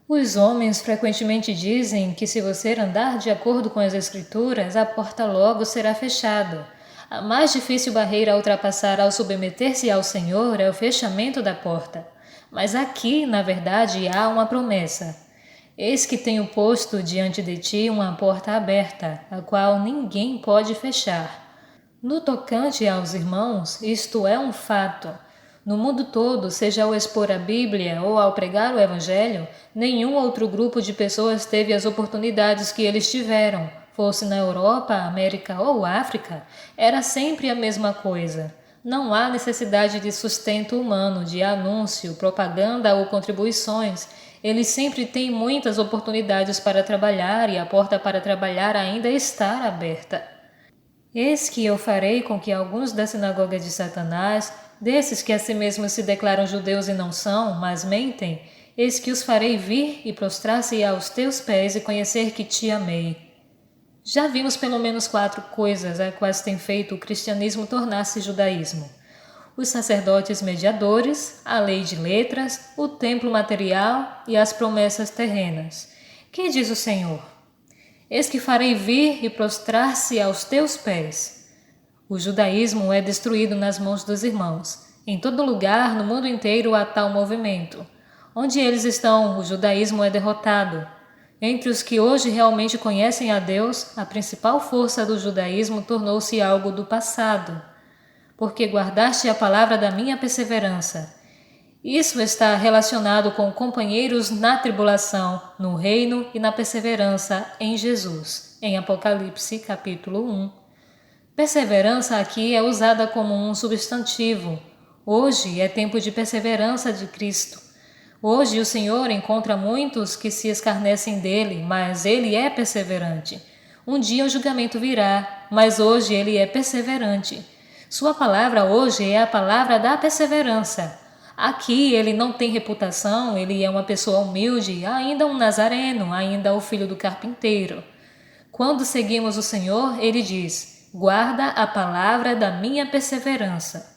Os homens frequentemente dizem que se você andar de acordo com as Escrituras, a porta logo será fechada. A mais difícil barreira a ultrapassar ao submeter-se ao Senhor é o fechamento da porta. Mas aqui, na verdade, há uma promessa. Eis que tenho posto diante de ti uma porta aberta, a qual ninguém pode fechar. No tocante aos irmãos, isto é um fato. No mundo todo, seja ao expor a Bíblia ou ao pregar o Evangelho, nenhum outro grupo de pessoas teve as oportunidades que eles tiveram. Fosse na Europa, América ou África, era sempre a mesma coisa. Não há necessidade de sustento humano, de anúncio, propaganda ou contribuições. Eles sempre têm muitas oportunidades para trabalhar e a porta para trabalhar ainda está aberta. Eis que eu farei com que alguns da sinagoga de Satanás, desses que a si mesmos se declaram judeus e não são, mas mentem, eis que os farei vir e prostrar-se aos teus pés e conhecer que te amei. Já vimos pelo menos 4 coisas a quais tem feito o cristianismo tornar-se judaísmo: os sacerdotes mediadores, a lei de letras, o templo material e as promessas terrenas. Que diz o Senhor? Eis que farei vir e prostrar-se aos teus pés. O judaísmo é destruído nas mãos dos irmãos. Em todo lugar, no mundo inteiro, há tal movimento. Onde eles estão, o judaísmo é derrotado. Entre os que hoje realmente conhecem a Deus, a principal força do judaísmo tornou-se algo do passado. Porque guardaste a palavra da minha perseverança. Isso está relacionado com companheiros na tribulação, no reino e na perseverança em Jesus, em Apocalipse capítulo 1. Perseverança aqui é usada como um substantivo. Hoje é tempo de perseverança de Cristo. Hoje o Senhor encontra muitos que se escarnecem dele, mas ele é perseverante. Um dia o julgamento virá, mas hoje ele é perseverante. Sua palavra hoje é a palavra da perseverança. Aqui ele não tem reputação, ele é uma pessoa humilde, ainda um nazareno, ainda o filho do carpinteiro. Quando seguimos o Senhor, ele diz: guarda a palavra da minha perseverança.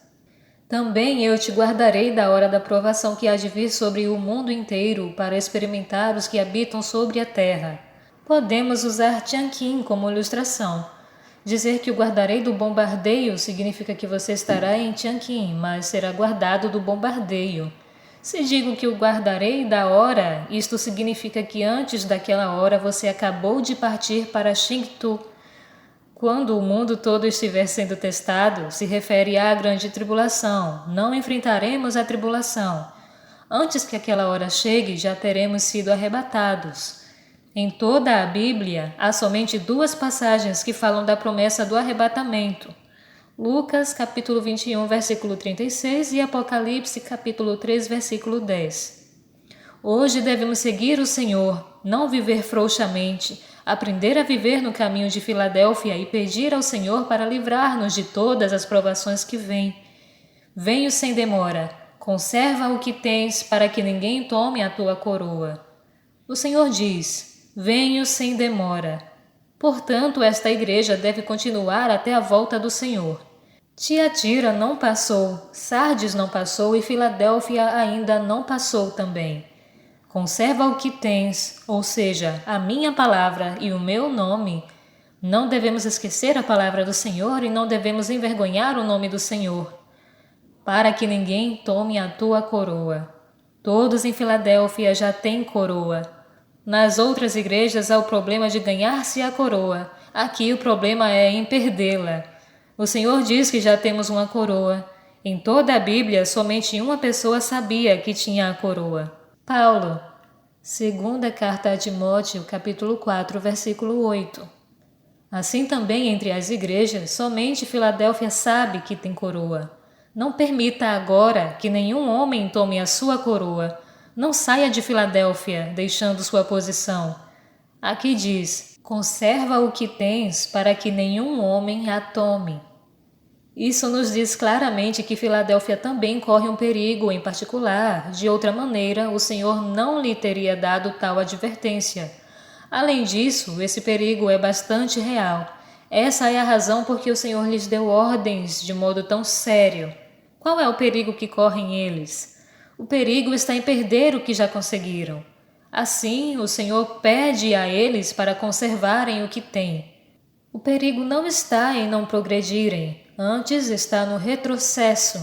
Também eu te guardarei da hora da provação que há de vir sobre o mundo inteiro para experimentar os que habitam sobre a terra. Podemos usar Tianquim como ilustração. Dizer que o guardarei do bombardeio significa que você estará em Tianquim, mas será guardado do bombardeio. Se digo que o guardarei da hora, isto significa que antes daquela hora você acabou de partir para Xingtu. Quando o mundo todo estiver sendo testado, se refere à grande tribulação. Não enfrentaremos a tribulação. Antes que aquela hora chegue, já teremos sido arrebatados. Em toda a Bíblia, há somente 2 passagens que falam da promessa do arrebatamento. Lucas, capítulo 21, versículo 36 e Apocalipse, capítulo 3, versículo 10. Hoje devemos seguir o Senhor, não viver frouxamente, aprender a viver no caminho de Filadélfia e pedir ao Senhor para livrar-nos de todas as provações que vêm. Venho sem demora, conserva o que tens para que ninguém tome a tua coroa. O Senhor diz: venho sem demora. Portanto, esta igreja deve continuar até a volta do Senhor. Tiatira não passou, Sardes não passou e Filadélfia ainda não passou também. Conserva o que tens, ou seja, a minha palavra e o meu nome. Não devemos esquecer a palavra do Senhor e não devemos envergonhar o nome do Senhor, para que ninguém tome a tua coroa. Todos em Filadélfia já têm coroa. Nas outras igrejas há o problema de ganhar-se a coroa. Aqui o problema é em perdê-la. O Senhor diz que já temos uma coroa. Em toda a Bíblia, somente uma pessoa sabia que tinha a coroa. Paulo, segunda carta a Timóteo, capítulo 4, versículo 8. Assim também entre as igrejas, somente Filadélfia sabe que tem coroa. Não permita agora que nenhum homem tome a sua coroa. Não saia de Filadélfia, deixando sua posição. Aqui diz: conserva o que tens para que nenhum homem a tome. Isso nos diz claramente que Filadélfia também corre um perigo em particular. De outra maneira, o Senhor não lhe teria dado tal advertência. Além disso, esse perigo é bastante real. Essa é a razão por que o Senhor lhes deu ordens de modo tão sério. Qual é o perigo que correm eles? O perigo está em perder o que já conseguiram. Assim, o Senhor pede a eles para conservarem o que têm. O perigo não está em não progredirem, antes está no retrocesso.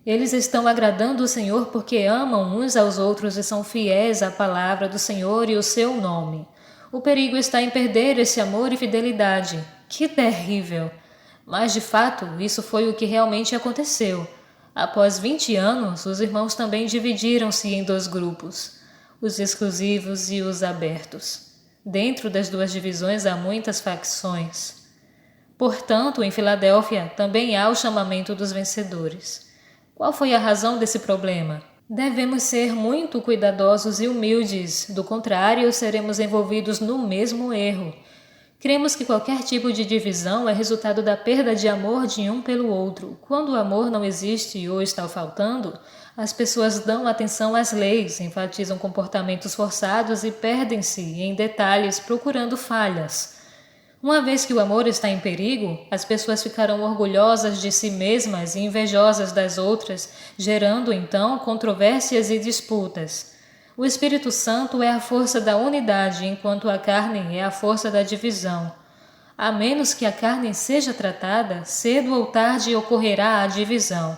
Eles estão agradando o Senhor porque amam uns aos outros e são fiéis à palavra do Senhor e o seu nome. O perigo está em perder esse amor e fidelidade. Que terrível! Mas, de fato, isso foi o que realmente aconteceu. Após 20 anos, os irmãos também dividiram-se em 2 grupos, os exclusivos e os abertos. Dentro das 2 divisões há muitas facções. Portanto, em Filadélfia também há o chamamento dos vencedores. Qual foi a razão desse problema? Devemos ser muito cuidadosos e humildes, do contrário, seremos envolvidos no mesmo erro. Cremos que qualquer tipo de divisão é resultado da perda de amor de um pelo outro. Quando o amor não existe ou está faltando, as pessoas dão atenção às leis, enfatizam comportamentos forçados e perdem-se em detalhes procurando falhas. Uma vez que o amor está em perigo, as pessoas ficarão orgulhosas de si mesmas e invejosas das outras, gerando então controvérsias e disputas. O Espírito Santo é a força da unidade, enquanto a carne é a força da divisão. A menos que a carne seja tratada, cedo ou tarde ocorrerá a divisão.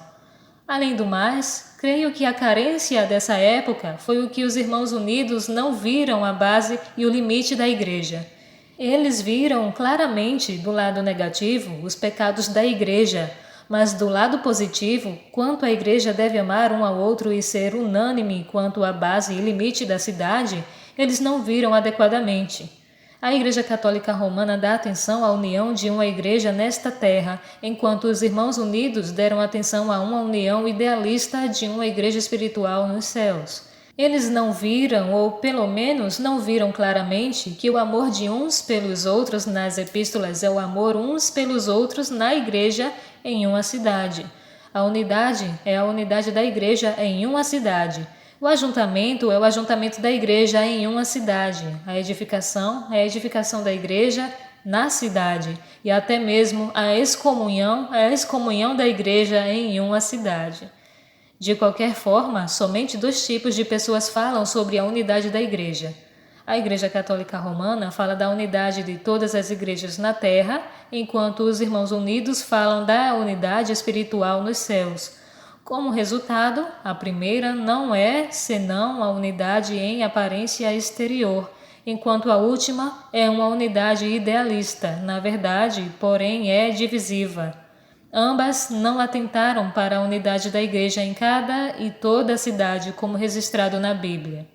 Além do mais, Creio que a carência dessa época foi o que os Irmãos Unidos não viram a base e o limite da Igreja. Eles viram claramente, do lado negativo, os pecados da Igreja, mas do lado positivo, quanto a Igreja deve amar um ao outro e ser unânime quanto à base e limite da cidade, eles não viram adequadamente. A Igreja Católica Romana dá atenção à união de uma igreja nesta terra, enquanto os Irmãos Unidos deram atenção a uma união idealista de uma igreja espiritual nos céus. Eles não viram, ou pelo menos não viram claramente, que o amor de uns pelos outros nas epístolas é o amor uns pelos outros na igreja em uma cidade. A unidade é a unidade da igreja em uma cidade. O ajuntamento é o ajuntamento da igreja em uma cidade. A edificação é a edificação da igreja na cidade. E até mesmo a excomunhão é a excomunhão da igreja em uma cidade. De qualquer forma, somente dois tipos de pessoas falam sobre a unidade da igreja. A Igreja Católica Romana fala da unidade de todas as igrejas na terra, enquanto os Irmãos Unidos falam da unidade espiritual nos céus. Como resultado, a primeira não é senão a unidade em aparência exterior, enquanto a última é uma unidade idealista, na verdade, porém é divisiva. Ambas não atentaram para a unidade da igreja em cada e toda a cidade como registrado na Bíblia.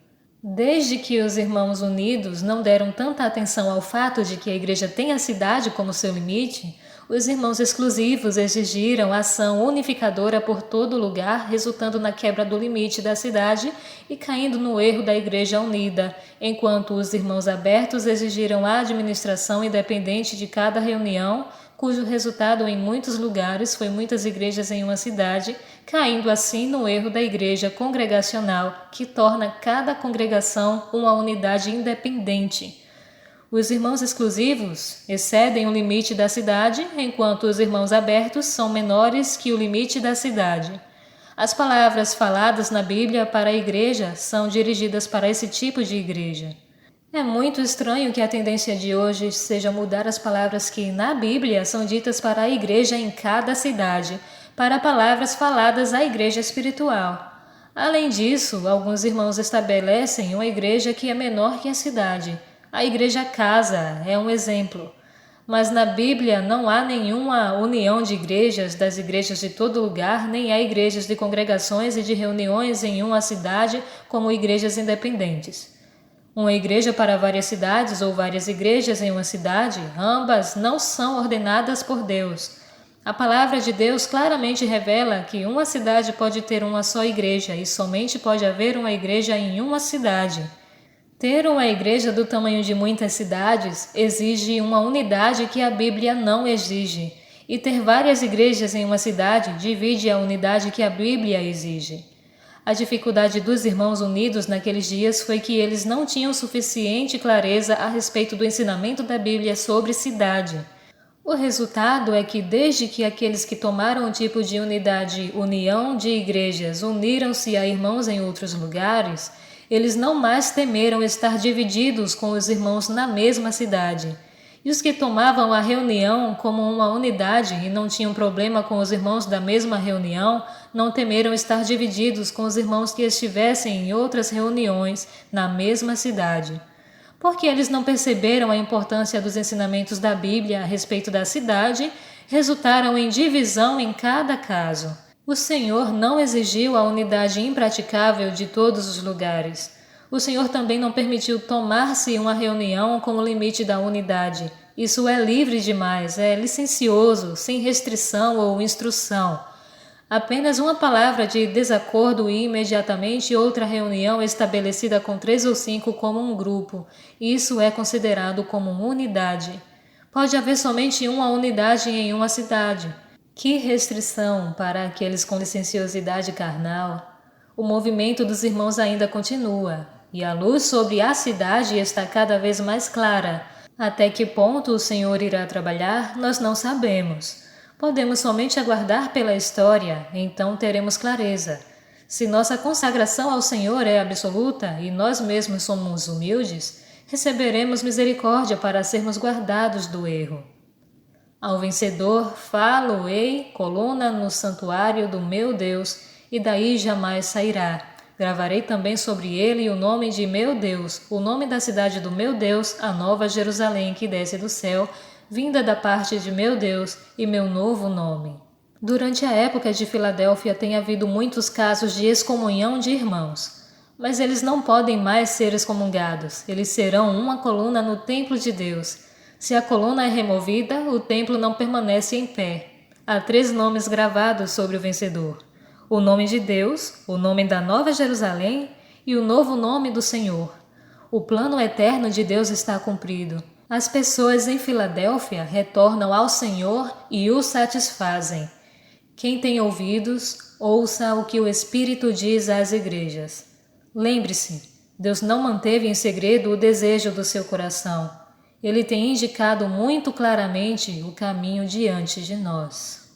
Desde que os Irmãos Unidos não deram tanta atenção ao fato de que a igreja tem a cidade como seu limite, os Irmãos Exclusivos exigiram ação unificadora por todo lugar, resultando na quebra do limite da cidade e caindo no erro da Igreja Unida, enquanto os Irmãos Abertos exigiram a administração independente de cada reunião, cujo resultado em muitos lugares foi muitas igrejas em uma cidade, caindo assim no erro da igreja congregacional, que torna cada congregação uma unidade independente. Os irmãos exclusivos excedem o limite da cidade, enquanto os irmãos abertos são menores que o limite da cidade. As palavras faladas na Bíblia para a igreja são dirigidas para esse tipo de igreja. É muito estranho que a tendência de hoje seja mudar as palavras que na Bíblia são ditas para a igreja em cada cidade, para palavras faladas à igreja espiritual. Além disso, alguns irmãos estabelecem uma igreja que é menor que a cidade. A igreja casa é um exemplo. Mas na Bíblia não há nenhuma união de igrejas das igrejas de todo lugar, nem há igrejas de congregações e de reuniões em uma cidade como igrejas independentes. Uma igreja para várias cidades ou várias igrejas em uma cidade, ambas não são ordenadas por Deus. A palavra de Deus claramente revela que uma cidade pode ter uma só igreja e somente pode haver uma igreja em uma cidade. Ter uma igreja do tamanho de muitas cidades exige uma unidade que a Bíblia não exige, e ter várias igrejas em uma cidade divide a unidade que a Bíblia exige. A dificuldade dos Irmãos Unidos naqueles dias foi que eles não tinham suficiente clareza a respeito do ensinamento da Bíblia sobre cidade. O resultado é que desde que aqueles que tomaram o tipo de unidade, união de igrejas, uniram-se a irmãos em outros lugares, eles não mais temeram estar divididos com os irmãos na mesma cidade. E os que tomavam a reunião como uma unidade e não tinham problema com os irmãos da mesma reunião, não temeram estar divididos com os irmãos que estivessem em outras reuniões na mesma cidade. Porque eles não perceberam a importância dos ensinamentos da Bíblia a respeito da cidade, resultaram em divisão em cada caso. O Senhor não exigiu a unidade impraticável de todos os lugares. O Senhor também não permitiu tomar-se uma reunião como limite da unidade. Isso é livre demais, é licencioso, sem restrição ou instrução. Apenas uma palavra de desacordo e imediatamente outra reunião estabelecida com 3 ou 5 como um grupo. Isso é considerado como unidade. Pode haver somente uma unidade em uma cidade. Que restrição para aqueles com licenciosidade carnal! O movimento dos irmãos ainda continua, e a luz sobre a cidade está cada vez mais clara. Até que ponto o Senhor irá trabalhar, nós não sabemos. Podemos somente aguardar pela história, então teremos clareza. Se nossa consagração ao Senhor é absoluta e nós mesmos somos humildes, receberemos misericórdia para sermos guardados do erro. Ao vencedor, falo-ei, coluna no santuário do meu Deus, e daí jamais sairá. Gravarei também sobre ele o nome de meu Deus, o nome da cidade do meu Deus, a nova Jerusalém que desce do céu, vinda da parte de meu Deus, e meu novo nome. Durante a época de Filadélfia tem havido muitos casos de excomunhão de irmãos, mas eles não podem mais ser excomungados, eles serão uma coluna no templo de Deus. Se a coluna é removida, o templo não permanece em pé. Há 3 nomes gravados sobre o vencedor: o nome de Deus, o nome da Nova Jerusalém e o novo nome do Senhor. O plano eterno de Deus está cumprido. As pessoas em Filadélfia retornam ao Senhor e o satisfazem. Quem tem ouvidos, ouça o que o Espírito diz às igrejas. Lembre-se, Deus não manteve em segredo o desejo do seu coração. Ele tem indicado muito claramente o caminho diante de nós.